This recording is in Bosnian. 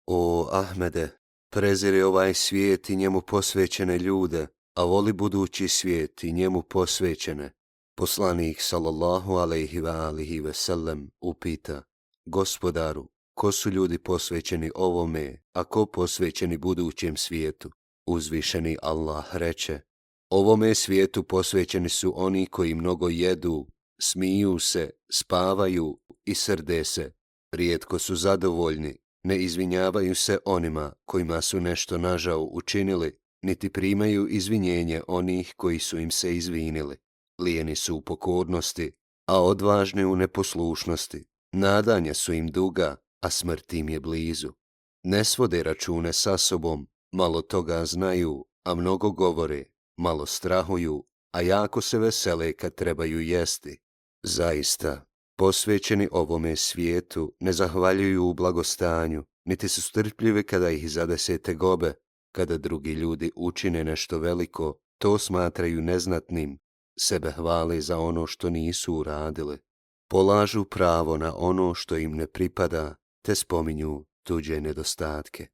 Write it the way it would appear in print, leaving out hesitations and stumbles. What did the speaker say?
O Ahmede, preziri ovaj svijet i njemu posvećene ljude, a voli budući svijet i njemu posvećene. Poslanik sallallahu alejhi ve alihi ve sellem upita: Gospodaru, ko su ljudi posvećeni ovome, a ko posvećeni budućem svijetu? Uzvišeni Allah reče: Ovome svijetu posvećeni su oni koji mnogo jedu, smiju se, spavaju i srde se. Rijetko su zadovoljni, ne izvinjavaju se onima kojima su nešto nažao učinili, niti primaju izvinjenje onih koji su im se izvinili. Lijeni su u pokornosti, a odvažni u neposlušnosti. Nadanja su im duga, a smrt im je blizu. Ne svode račune sa sobom, malo toga znaju, a mnogo govore, malo strahuju, a jako se vesele kad trebaju jesti. Zaista, posvećeni ovome svijetu ne zahvaljuju u blagostanju, niti su strpljivi kada ih zadese tegobe. Kada drugi ljudi učine nešto veliko, to smatraju neznatnim, sebe hvale za ono što nisu uradili. Polažu pravo na ono što im ne pripada, te spominju tuđe nedostatke.